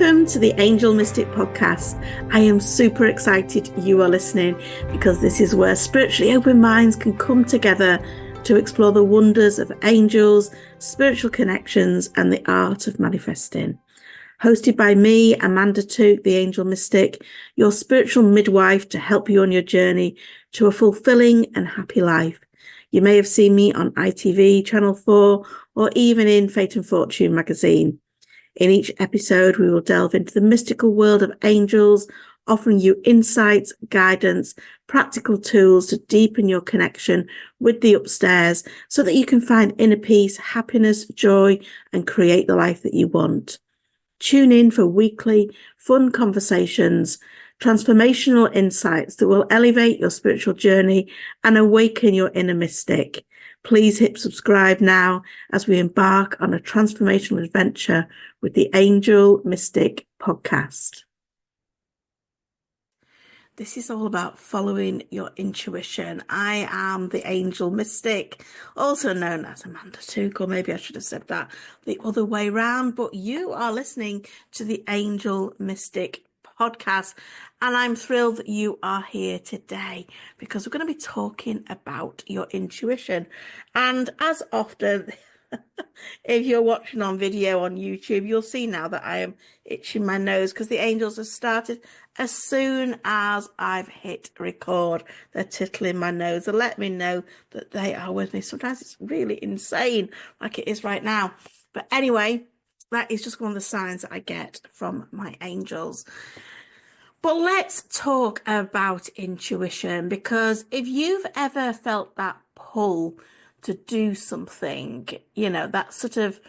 Welcome to the Angel Mystic podcast. I am super excited you are listening because this is where spiritually open minds can come together to explore the wonders of angels, spiritual connections, and the art of manifesting. Hosted by me, Amanda Tooke, the Angel Mystic, your spiritual midwife to help you on your journey to a fulfilling and happy life. You may have seen me on ITV, Channel 4, or even in Fate and Fortune magazine. In each episode, we will delve into the mystical world of angels, offering you insights, guidance, practical tools to deepen your connection with the upstairs so that you can find inner peace, happiness, joy, and create the life that you want. Tune in for weekly, fun conversations, transformational insights that will elevate your spiritual journey and awaken your inner mystic. Please hit subscribe now as we embark on a transformational adventure with the Angel Mystic podcast. This is all about following your intuition. I am the Angel Mystic, also known as Amanda Tooke, or maybe I should have said that the other way around, but you are listening to the Angel Mystic podcast, and I'm thrilled that you are here today because we're going to be talking about your intuition. And as often, if you're watching on video on YouTube, you'll see now that I am itching my nose because the angels have started as soon as I've hit record. They're tickling my nose and let me know that they are with me. Sometimes it's really insane, like it is right now. But anyway, that is just one of the signs that I get from my angels. But let's talk about intuition, because if you've ever felt that pull to do something, you know, that sort of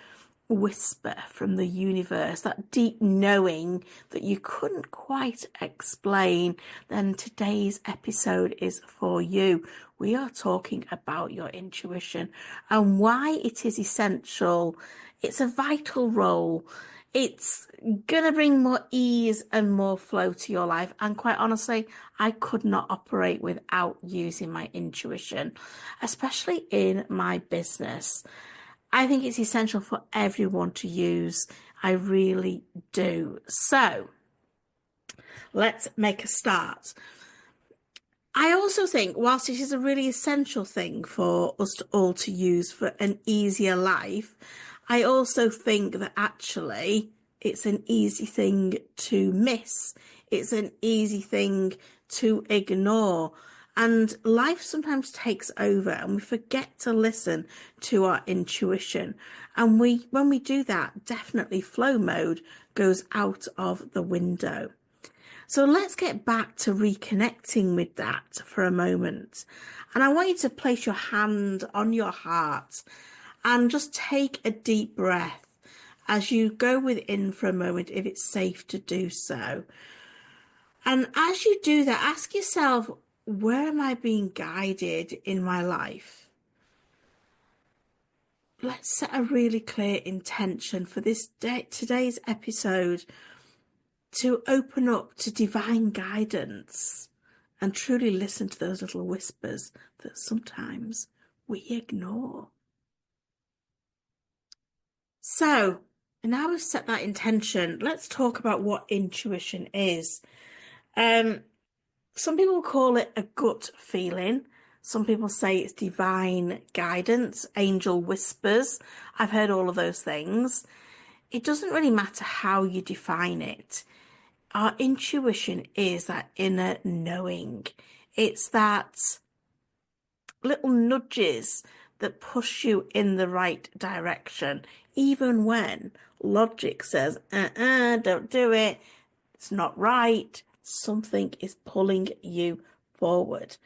whisper from the universe, that deep knowing that you couldn't quite explain, then today's episode is for you. We are talking about your intuition and why it is essential. It's a vital role. It's going to bring more ease and more flow to your life. And quite honestly, I could not operate without using my intuition, especially in my business. I think it's essential for everyone to use. I really do. So let's make a start. I also think, whilst it is a really essential thing for us all to use for an easier life, I also think that actually it's an easy thing to miss. It's an easy thing to ignore. And life sometimes takes over and we forget to listen to our intuition. And when we do that, definitely flow mode goes out of the window. So let's get back to reconnecting with that for a moment. And I want you to place your hand on your heart and just take a deep breath as you go within for a moment, if it's safe to do so. And as you do that, ask yourself, where am I being guided in my life? Let's set a really clear intention for today's episode to open up to divine guidance and truly listen to those little whispers that sometimes we ignore. So now we've set that intention, let's talk about what intuition is. Some people call it a gut feeling. Some people say it's divine guidance, angel whispers. I've heard all of those things. It doesn't really matter how you define it. Our intuition is that inner knowing. It's that little nudges that push you in the right direction, even when logic says, don't do it, it's not right. Something is pulling you forward.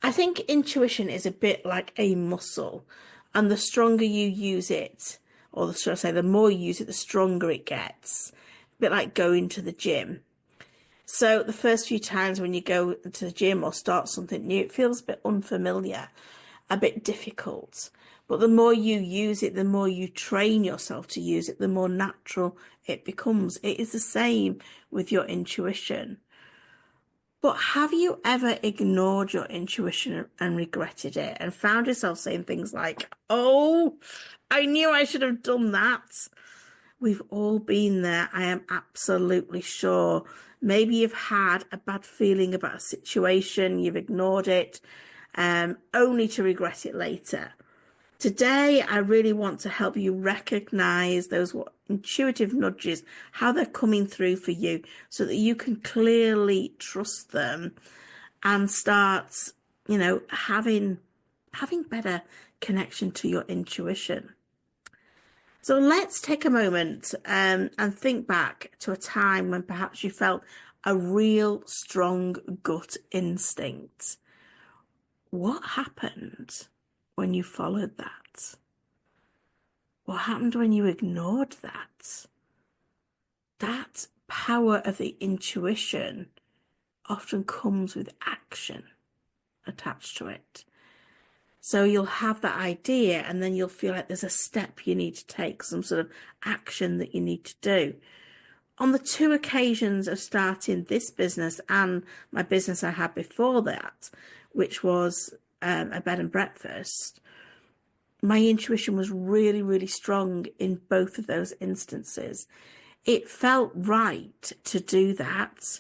I think intuition is a bit like a muscle, and the stronger you use it, or should I say, the more you use it, the stronger it gets. A bit like going to the gym. So the first few times when you go to the gym or start something new, it feels a bit unfamiliar, a bit difficult. But the more you use it, the more you train yourself to use it, the more natural it becomes. It is the same with your intuition. But have you ever ignored your intuition and regretted it and found yourself saying things like, oh, I knew I should have done that, We've all been there. I am absolutely sure. Maybe you've had a bad feeling about a situation, you've ignored it, only to regret it later. Today, I really want to help you recognize those intuitive nudges, how they're coming through for you, so that you can clearly trust them and start, having better connection to your intuition. So let's take a moment and think back to a time when perhaps you felt a real strong gut instinct. What happened when you followed that? What happened when you ignored that? That power of the intuition often comes with action attached to it. So you'll have that idea and then you'll feel like there's a step you need to take, some sort of action that you need to do. On the two occasions of starting this business and my business I had before that, which was a bed and breakfast, my intuition was really, really strong in both of those instances. It felt right to do that.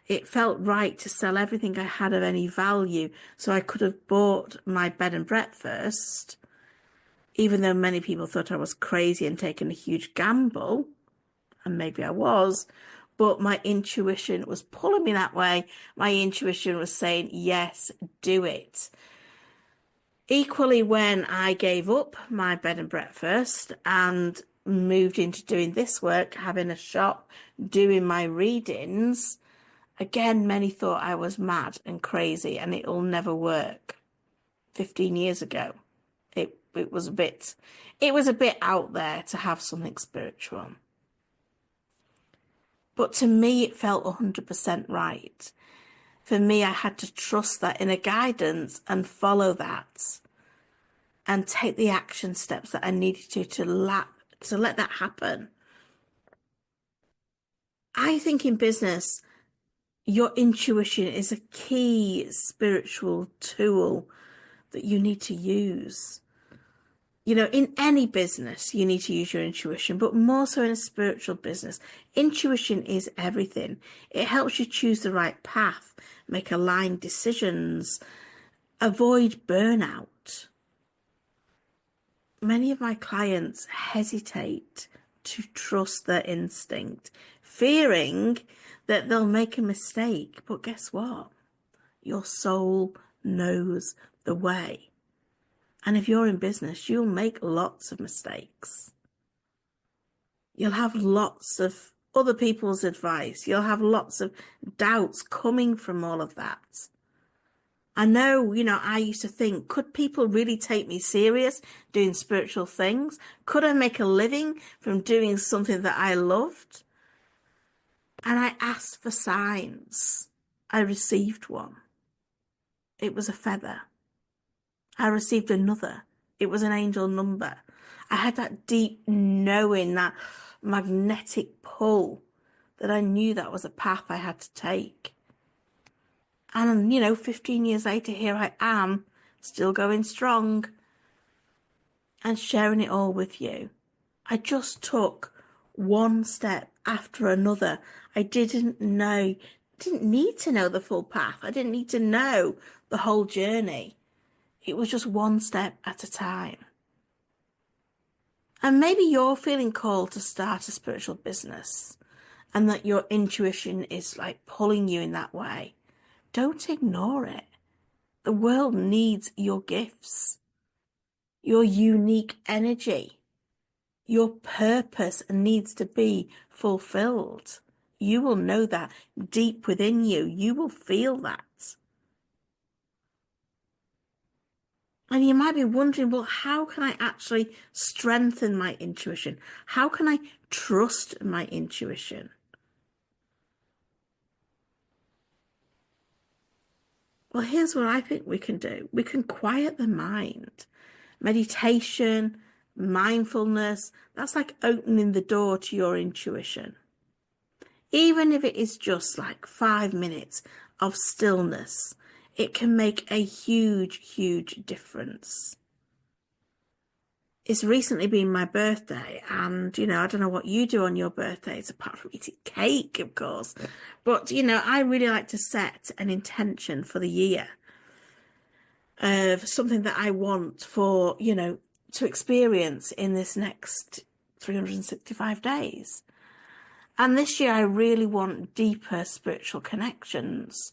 It felt right to sell everything I had of any value so I could have bought my bed and breakfast, even though many people thought I was crazy and taking a huge gamble, and maybe I was, but my intuition was pulling me that way. My intuition was saying, yes, do it. Equally, when I gave up my bed and breakfast and moved into doing this work, having a shop, doing my readings, again, many thought I was mad and crazy and it'll never work. 15 years ago, it was a bit out there to have something spiritual. But to me, it felt 100% right. For me, I had to trust that inner guidance and follow that and take the action steps that I needed to let that happen. I think in business, your intuition is a key spiritual tool that you need to use. In any business, you need to use your intuition, but more so in a spiritual business. Intuition is everything. It helps you choose the right path, make aligned decisions, avoid burnout. Many of my clients hesitate to trust their instinct, fearing that they'll make a mistake. But guess what? Your soul knows the way. And if you're in business, you'll make lots of mistakes. You'll have lots of other people's advice. You'll have lots of doubts coming from all of that. I know, I used to think, could people really take me serious doing spiritual things? Could I make a living from doing something that I loved? And I asked for signs. I received one. It was a feather. I received another. It was an angel number. I had that deep knowing, that magnetic pull, that I knew that was a path I had to take. And, 15 years later, here I am, still going strong and sharing it all with you. I just took one step after another. I didn't need to know the full path. I didn't need to know the whole journey. It was just one step at a time. And maybe you're feeling called to start a spiritual business and that your intuition is like pulling you in that way. Don't ignore it. The world needs your gifts, your unique energy. Your purpose needs to be fulfilled. You will know that deep within you. You will feel that. And you might be wondering, well, how can I actually strengthen my intuition? How can I trust my intuition? Well, here's what I think we can do. We can quiet the mind. Meditation, mindfulness, that's like opening the door to your intuition. Even if it is just like 5 minutes of stillness, it can make a huge, huge difference. it's recently been my birthday, and I don't know what you do on your birthdays apart from eating cake, of course. But I really like to set an intention for the year of something that I want for, to experience in this next 365 days. And this year, I really want deeper spiritual connections.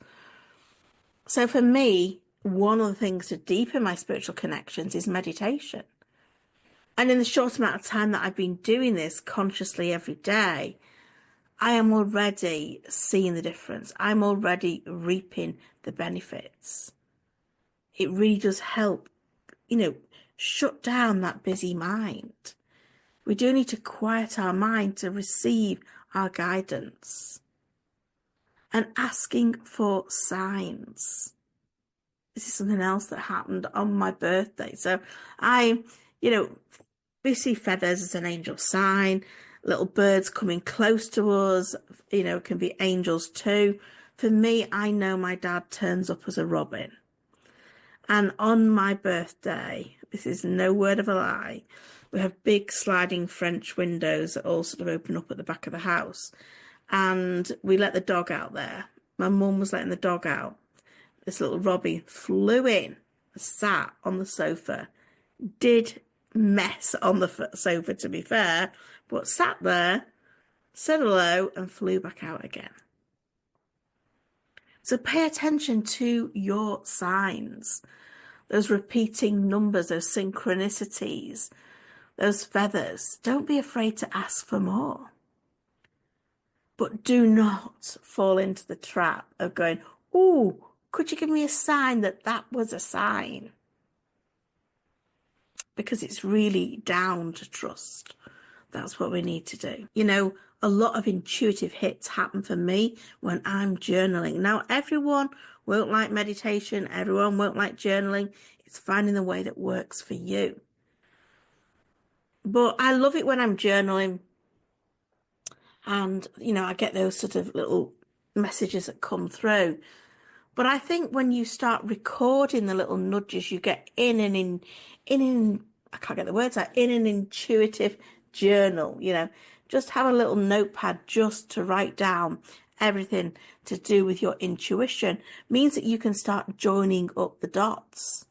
So for me, one of the things to deepen my spiritual connections is meditation. And in the short amount of time that I've been doing this consciously every day, I am already seeing the difference. I'm already reaping the benefits. It really does help, shut down that busy mind. We do need to quiet our mind to receive our guidance. And asking for signs. This is something else that happened on my birthday. So we see feathers as an angel sign. Little birds coming close to us, can be angels too. For me, I know my dad turns up as a robin. And on my birthday, this is no word of a lie, we have big sliding French windows that all sort of open up at the back of the house. And we let the dog out there. My mum was letting the dog out. This little Robbie flew in, sat on the sofa, did mess on the sofa to be fair, but sat there, said hello and flew back out again. So pay attention to your signs, those repeating numbers, those synchronicities, those feathers. Don't be afraid to ask for more. But do not fall into the trap of going, oh, could you give me a sign that that was a sign? Because it's really down to trust. That's what we need to do. A lot of intuitive hits happen for me when I'm journaling. Now, everyone won't like meditation. Everyone won't like journaling. It's finding the way that works for you. But I love it when I'm journaling and, I get those sort of little messages that come through. But I think when you start recording the little nudges you get in I can't get the words out, in an intuitive journal, just have a little notepad just to write down everything to do with your intuition, means that you can start joining up the dots.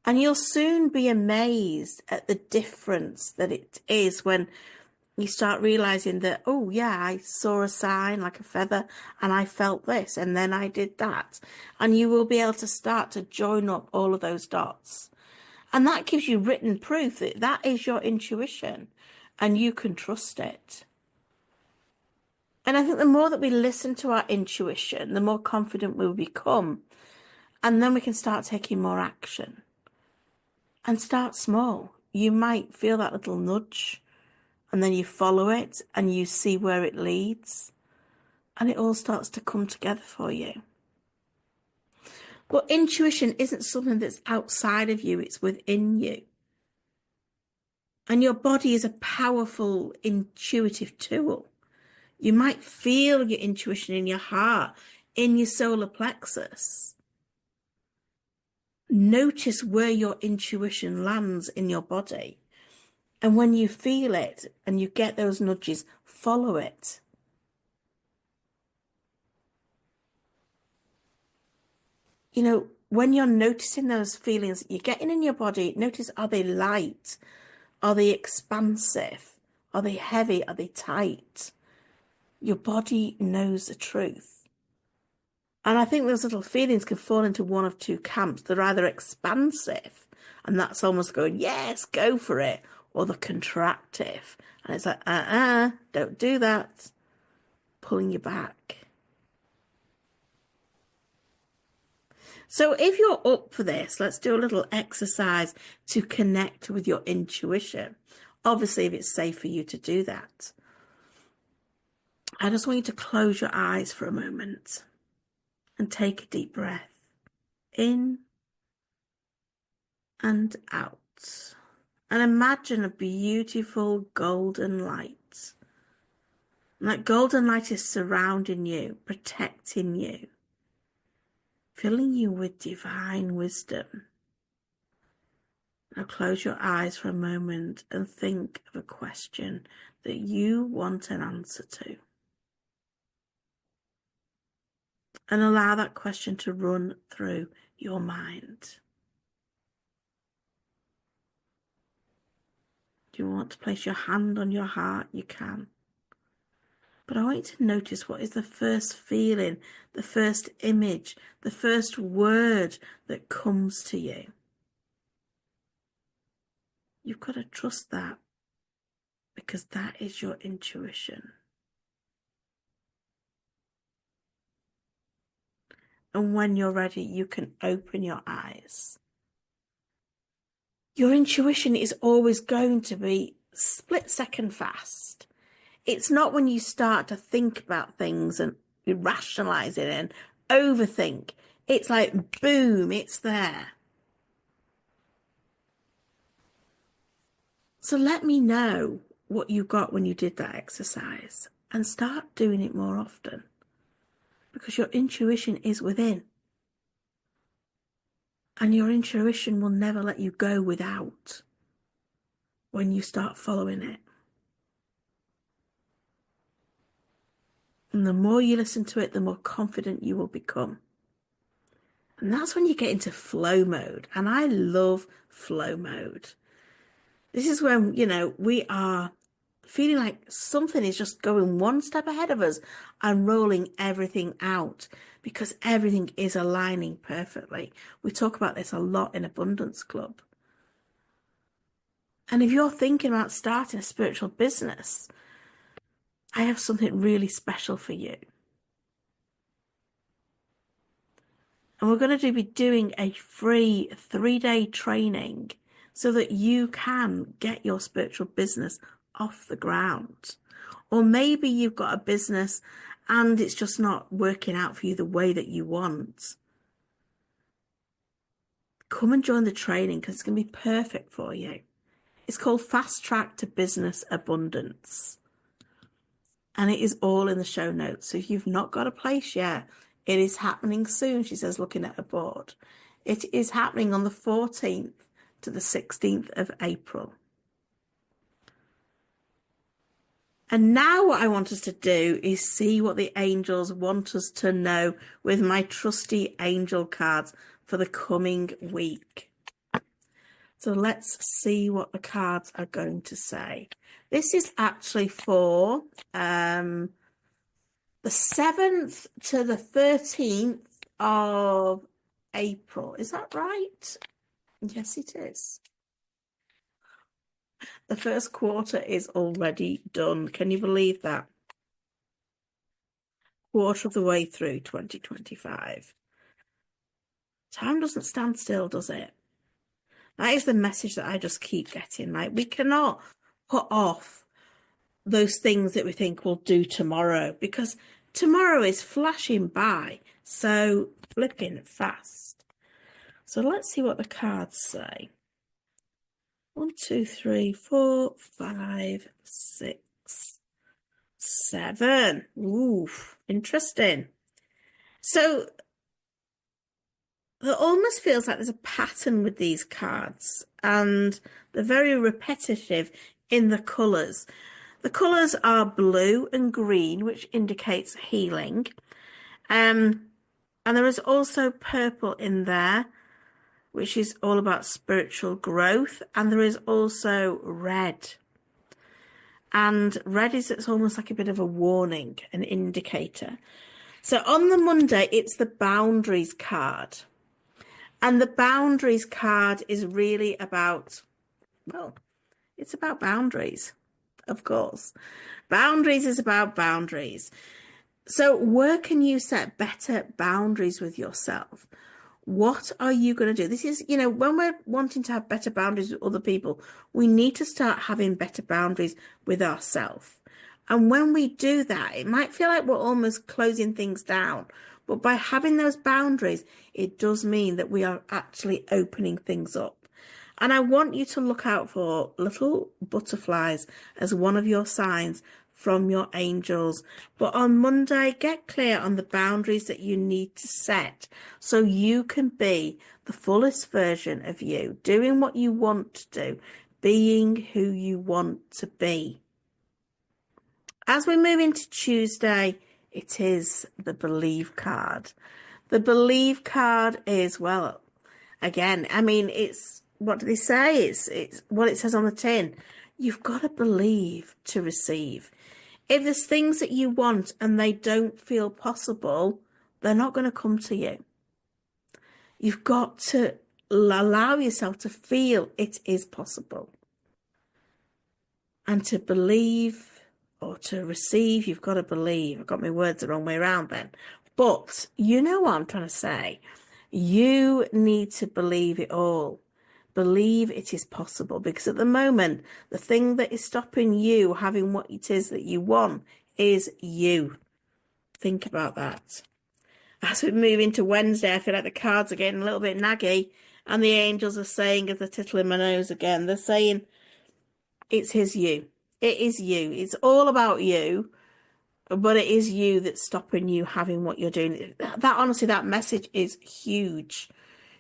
And you'll soon be amazed at the difference that it is when you start realizing that, oh yeah, I saw a sign like a feather and I felt this and then I did that. And you will be able to start to join up all of those dots. And that gives you written proof that that is your intuition and you can trust it. And I think the more that we listen to our intuition, the more confident we'll become. And then we can start taking more action. And start small. You might feel that little nudge and then you follow it and you see where it leads. And it all starts to come together for you. But intuition isn't something that's outside of you, it's within you. And your body is a powerful intuitive tool. You might feel your intuition in your heart, in your solar plexus. Notice where your intuition lands in your body. And when you feel it and you get those nudges, follow it. When you're noticing those feelings that you're getting in your body, notice, are they light? Are they expansive? Are they heavy? Are they tight? Your body knows the truth. And I think those little feelings can fall into one of two camps. They're either expansive, and that's almost going, yes, go for it, or the contractive. And it's like, don't do that. Pulling you back. So if you're up for this, let's do a little exercise to connect with your intuition. Obviously, if it's safe for you to do that. I just want you to close your eyes for a moment and take a deep breath in and out. And imagine a beautiful golden light. And that golden light is surrounding you, protecting you, filling you with divine wisdom. Now close your eyes for a moment and think of a question that you want an answer to. And allow that question to run through your mind. Do you want to place your hand on your heart? You can. But I want you to notice what is the first feeling, the first image, the first word that comes to you. You've got to trust that, because that is your intuition. And when you're ready, you can open your eyes. Your intuition is always going to be split second fast. It's not when you start to think about things and you rationalize it and overthink. It's like, boom, it's there. So let me know what you got when you did that exercise and start doing it more often, because your intuition is within. And your intuition will never let you go without when you start following it. And the more you listen to it, the more confident you will become. And that's when you get into flow mode. And I love flow mode. This is when, we are feeling like something is just going one step ahead of us and rolling everything out, because everything is aligning perfectly. We talk about this a lot in Abundance Club. And if you're thinking about starting a spiritual business, I have something really special for you. And we're going to be doing a free 3-day training so that you can get your spiritual business off the ground. Or maybe you've got a business and it's just not working out for you the way that you want. Come and join the training, because it's going to be perfect for you. It's called Fast Track to Business Abundance. And it is all in the show notes. So if you've not got a place yet, it is happening soon, she says, looking at her board. It is happening on the 14th to the 16th of April. And now what I want us to do is see what the angels want us to know with my trusty angel cards for the coming week. So let's see what the cards are going to say. This is actually for the 7th to the 13th of April. Is that right? Yes, it is. The first quarter is already done. Can you believe that? Quarter of the way through 2025. Time doesn't stand still, does it? That is the message that I just keep getting. Like, we cannot put off those things that we think we'll do tomorrow, because tomorrow is flashing by so flipping fast. So let's see what the cards say. 1, 2, 3, 4, 5, 6, 7. Ooh, interesting. So it almost feels like there's a pattern with these cards, and they're very repetitive in the colours. The colours are blue and green, which indicates healing. And there is also purple in there, which is all about spiritual growth. And there is also red. And red is, it's almost like a bit of a warning, an indicator. So on the Monday, it's the boundaries card. And the boundaries card is really about, well, it's about boundaries, of course. Boundaries is about boundaries. So where can you set better boundaries with yourself? What are you going to do? This is, when we're wanting to have better boundaries with other people, we need to start having better boundaries with ourselves. And when we do that, it might feel like we're almost closing things down. But by having those boundaries, it does mean that we are actually opening things up. And I want you to look out for little butterflies as one of your signs from your angels. But on Monday, get clear on the boundaries that you need to set so you can be the fullest version of you, doing what you want to do, being who you want to be. As we move into Tuesday, it is the Believe card. The Believe card is, well, again, I mean, it's, what do they say? It's what it says on the tin. You've got to believe to receive. If there's things that you want and they don't feel possible, they're not going to come to you. You've got to allow yourself to feel it is possible. And to believe or to receive, you've got to believe. I've got my words the wrong way around then. But you know what I'm trying to say. You need to believe it all. Believe it is possible, because at the moment, the thing that is stopping you having what it is that you want is you. Think about that. As we move into Wednesday, I feel like the cards are getting a little bit naggy, and the angels are saying, as they're tickling my nose again, they're saying, it's you. It is you. It's all about you, but it is you that's stopping you having what you're doing. That honestly, that message is huge.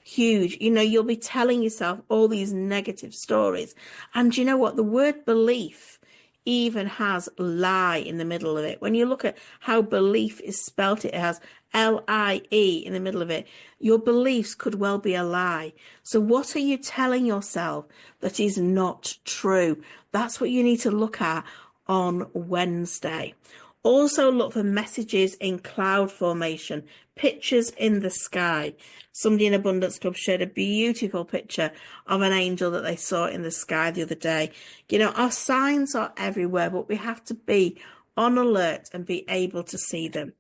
Huge. You know, you'll be telling yourself all these negative stories. And you know what? The word belief even has lie in the middle of it. When you look at how belief is spelt, it has L-I-E in the middle of it. Your beliefs could well be a lie. So what are you telling yourself that is not true? That's what you need to look at on Wednesday. Also look for messages in cloud formation, pictures in the sky. Somebody in Abundance Club shared a beautiful picture of an angel that they saw in the sky the other day. You know, our signs are everywhere, but we have to be on alert and be able to see them.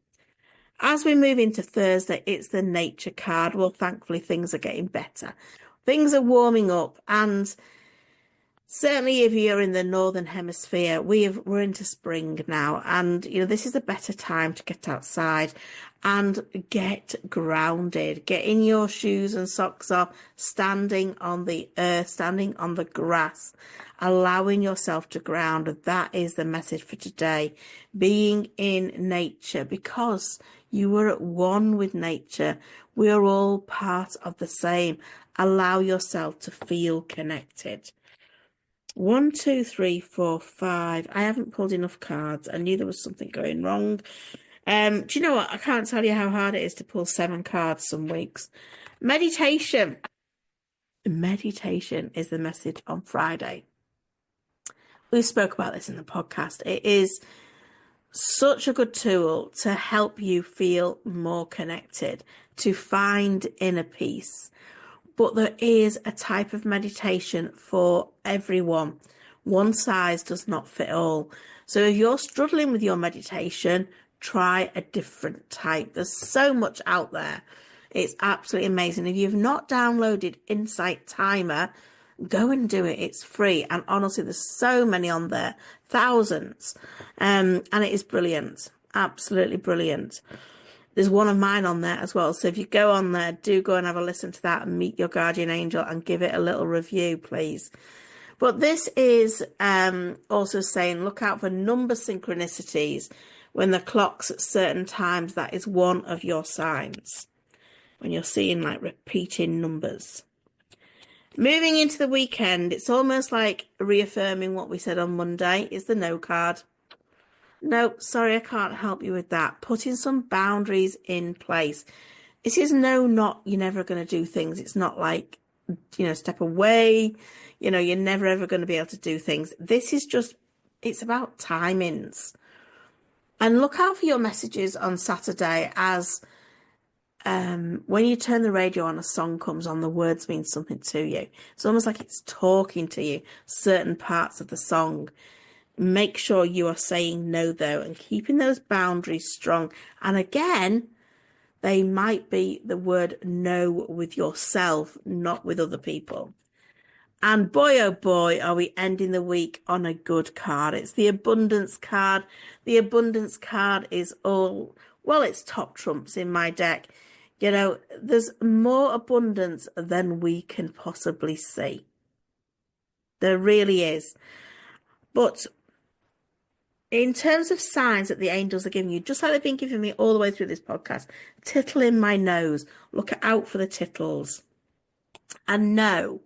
As we move into Thursday, it's the nature card. Well, thankfully, things are getting better. Things are warming up, and certainly if you're in the Northern Hemisphere, we're into spring now, and you know, this is a better time to get outside and get grounded. Get in your shoes and socks off, standing on the earth, standing on the grass, allowing yourself to ground. That is the message for today. Being in nature, because you are at one with nature. We are all part of the same. Allow yourself to feel connected. 1, 2, 3, 4, 5. I haven't pulled enough cards. I knew there was something going wrong. Do you know what? I can't tell you how hard it is to pull 7 cards some weeks. Meditation. Meditation is the message on Friday. We spoke about this in the podcast. It is such a good tool to help you feel more connected, to find inner peace. But there is a type of meditation for everyone. One size does not fit all. So if you're struggling with your meditation, try a different type. There's so much out there. It's absolutely amazing. If you've not downloaded Insight Timer, go and do it. It's free. And honestly, there's so many on there, thousands. And it is brilliant. Absolutely brilliant. There's one of mine on there as well. So if you go on there, do go and have a listen to that and meet your guardian angel and give it a little review, please. But this is also saying, look out for number synchronicities. When the clock's at certain times, that is one of your signs. When you're seeing like repeating numbers. Moving into the weekend, it's almost like reaffirming what we said on Monday. Is the no card. No, sorry, I can't help you with that. Putting some boundaries in place. It is no, not you're never going to do things. It's not like, you know, step away. You know, you're never ever going to be able to do things. This is just, it's about timings. And look out for your messages on Saturday as when you turn the radio on, a song comes on, the words mean something to you. It's almost like it's talking to you, certain parts of the song. Make sure you are saying no, though, and keeping those boundaries strong. And again, they might be the word no with yourself, not with other people. And boy, oh boy, are we ending the week on a good card. It's the abundance card. The abundance card is all, well, it's top trumps in my deck. You know, there's more abundance than we can possibly see. There really is. But In terms of signs that the angels are giving you, just like they've been giving me all the way through this podcast, tittle in my nose. Look out for the tittles. And know,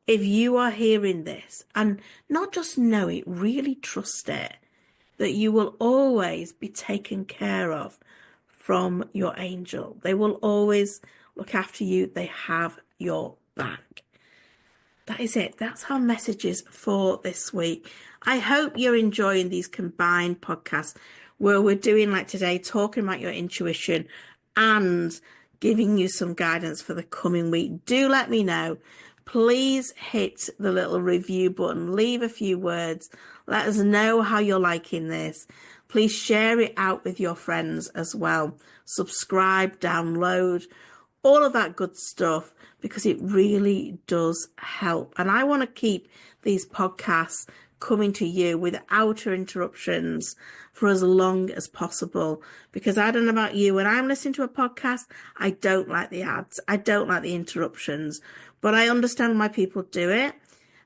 if you are hearing this, and not just know it, really trust it, that you will always be taken care of from your angel. They will always look after you. They have your back. That is it. That's our messages for this week. I hope you're enjoying these combined podcasts where we're doing, like today, talking about your intuition and giving you some guidance for the coming week. Do let me know. Please hit the little review button, leave a few words. Let us know how you're liking this. Please share it out with your friends as well. Subscribe, download, all of that good stuff, because it really does help. And I want to keep these podcasts coming to you without interruptions for as long as possible, because I don't know about you, when I'm listening to a podcast, I don't like the ads, I don't like the interruptions, but I understand why people do it.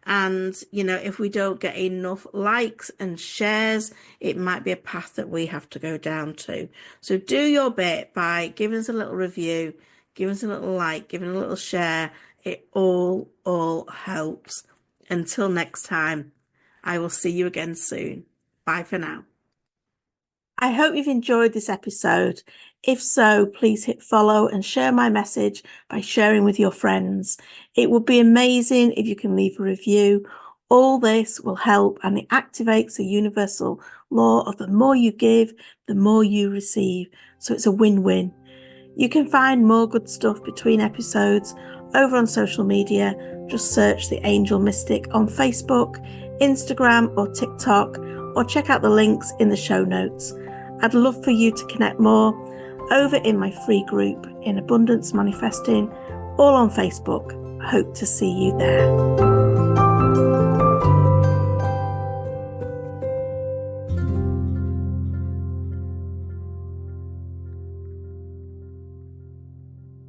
And, you know, if we don't get enough likes and shares, it might be a path that we have to go down to. So do your bit by giving us a little review, give us a little like, give it a little share. It all helps. Until next time, I will see you again soon. Bye for now. I hope you've enjoyed this episode. If so, please hit follow and share my message by sharing with your friends. It would be amazing if you can leave a review. All this will help, and it activates the universal law of the more you give, the more you receive. So it's a win-win. You can find more good stuff between episodes over on social media. Just search The Angel Mystic on Facebook, Instagram or TikTok, or check out the links in the show notes. I'd love for you to connect more over in my free group in Abundance Manifesting, all on Facebook. Hope to see you there.